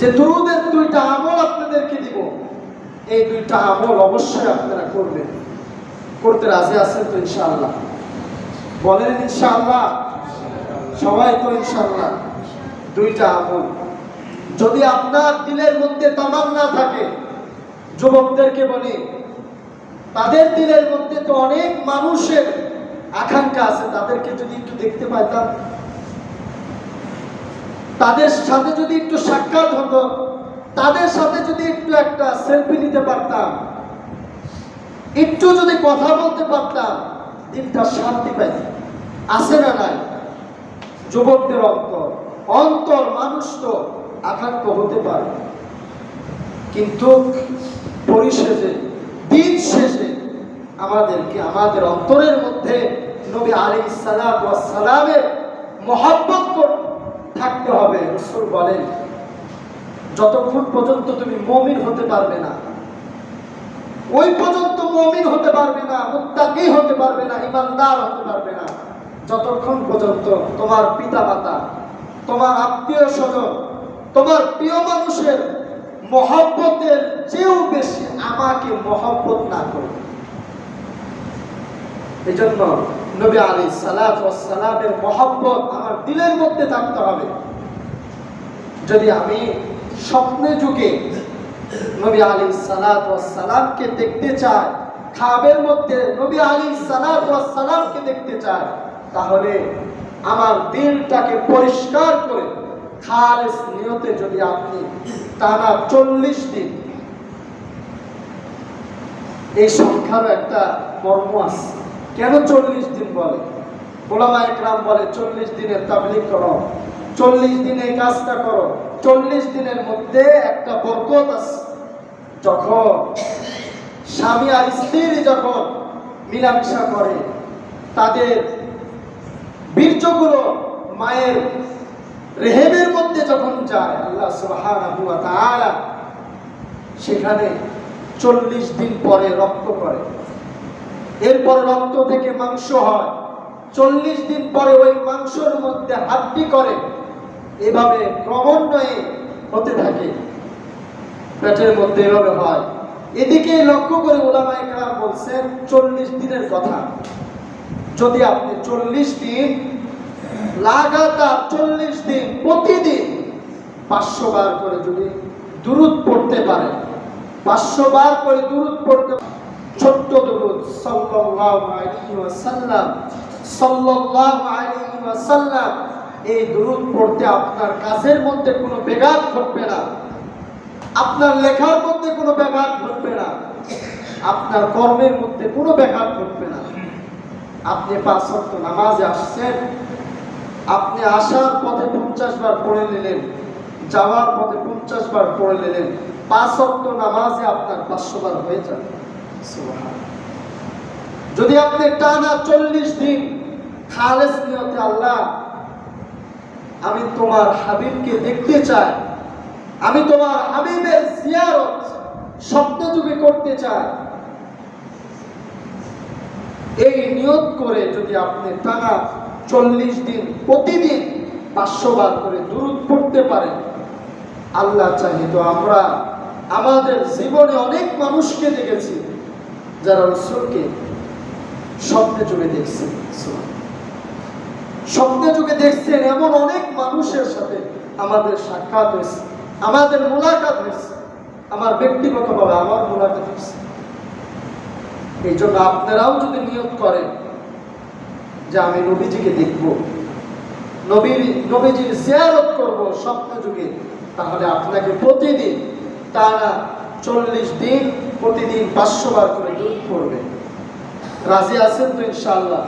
যে দুরূদের দুইটা আমল আপনাদেরকে দিব, এই দুইটা আমল অবশ্যই আপনারা করবেন। করতে রাজি আছেন তো ইনশাআল্লাহ? বলেন ইনশাআল্লাহ। সবাই তো ইনশাআল্লাহ। দুইটা আমল যদি আপনার দিলের মধ্যে তামান্না থাকে, যুবকদেরকে বলি, তাদের দিলের মধ্যে তো অনেক মানুষের আকাঙ্ক্ষা আছে, তাদেরকে যদি একটু দেখতে পাইতাম, তাদের সাথে যদি একটু সাক্ষাৎ হতো, তাদের সাথে যদি একটু একটা সেলফি নিতে পারতাম, একটু যদি কথা বলতে পারতাম, দিনটা শান্তি পাইত। আছে না নাই? যুবকদের অন্তর অন্তর মানুষ তো আকাঙ্ক্ষা হতে পারে, কিন্তু পরিশেষে দিন শেষে আমাদেরকে আমাদের অন্তরের মধ্যে নবী আলাইহিস সালাতু ওয়াস সালামের মহব্বত থাকতে হবে। রাসূল বলেন, যতক্ষণ পর্যন্ত তুমি মুমিন হতে পারবে না, ওই পর্যন্ত মুমিন হতে পারবে না, মুত্তাকি হতে পারবে না, ঈমানদার হতে পারবে না, যতক্ষণ পর্যন্ত তোমার পিতামাতা, তোমার আত্মীয় স্বজন, তোমার প্রিয় মানুষের মহব্বতের চেয়েও বেশি আমাকে মহব্বত না করবে। এই জন্য নবী আলাইহিস সালাতু ওয়াস সালামের মহব্বত আমার দিলের মধ্যে থাকতে হবে। যদি আমি স্বপ্নে যুগে নবী আলাইহিস সালাতু ওয়াস সালামকে দেখতে চাই, খাবের মধ্যে নবী আলাইহিস সালাতু ওয়াস সালামকে দেখতে চাই, তাহলে আমার দিলটাকে পরিষ্কার করে খালিস নিয়তে যদি আপনি টানা 40 দিন, এই সংখ্যারও একটা মর্ম আছে। কেন 40 দিন বলে? উলামায়ে কেরাম বলে 40 দিনের তাবলীগ করো, 40 দিন এই কাজটা করো। 40 দিনের মধ্যে একটা বরকত আছে। যখন স্বামী আর স্ত্রী যখন মিলামিশা করে, তাদের বীর্যগুলো মায়ের রেহেমের মধ্যে যখন যায়, আল্লাহ সুবহানাহু ওয়া তাআলা সেখানে 40 দিন পরে রক্ত করে, এরপর রক্ত থেকে মাংস হয়, 40 দিন পরে ওই মাংসের মধ্যে হাড্ডি করে, এভাবে ক্রমান্বয়ে হতে থাকে, পেটের মধ্যে এভাবে হয়। এদিকে লক্ষ্য করে উলামায়ে কেরাম বলছেন 40 দিনের কথা। যদি আপনি 40 দিন লাগাতার 40 দিন প্রতিদিন 500 বার করে যদি দুরূদ পড়তে পারেন, 500 বার করে দুরূদ পড়তে, ছোট্ট দুরূদ সাল্লাল্লাহু আলাইহি ওয়াসাল্লাম, সাল্লাল্লাহু আলাইহি ওয়াসাল্লাম, এই দুরূদ পড়তে আপনার কাজের মধ্যে কোনো ব্যাঘাত ঘটবে না, আপনার লেখার মধ্যে কোনো ব্যাঘাত ঘটবে না, আপনার কর্মের মধ্যে কোনো ব্যাঘাত ঘটবে না। আপনি 5 ওয়াক্ত নামাজে আসছেন, আপনি আসার পথে 50 বার পড়ে নিলেন, যাওয়ার পথে 50 বার পড়ে নিলেন, 5 ওয়াক্ত নামাজে আপনার 500 বার হয়ে যাবে। সুবহানাল্লাহ। যদি আপনি টানা 40 দিন খালেস নিয়তে, আল্লাহ আমি তোমার হাবিবকে দেখতে চাই, আমি তোমার হাবিবের জিয়ারত স্বপ্নে যুগে করতে চাই, এই নিয়ত করে যদি আপনি টানা 40 দিন প্রতিদিন 500 বার করে দুরূদ পড়তে পারেন, আল্লাহ চাহে তো আমরা আমাদের জীবনে অনেক মানুষকে দেখেছি যারা রাসূলকে স্বপ্নে যুগে দেখছেন। স্বপ্নে যুগে দেখছেন এমন অনেক মানুষের সাথে আমাদের সাক্ষাৎ হয়েছে, আমাদের মুলাকাত হয়েছে, আমার ব্যক্তিগতভাবে আমার মুলাকাত হয়েছে। এই জন্য আপনারাও যদি নিয়ত করেন যে আমি নবীজিকে দেখব, নবীজির জিয়ারত করব স্বপ্ন যুগে, তাহলে আপনাকে প্রতিদিন টানা 40 দিন প্রতিদিন 500 বার করে দুরূদ পড়বেন। রাজি আছেন তো ইনশাআল্লাহ?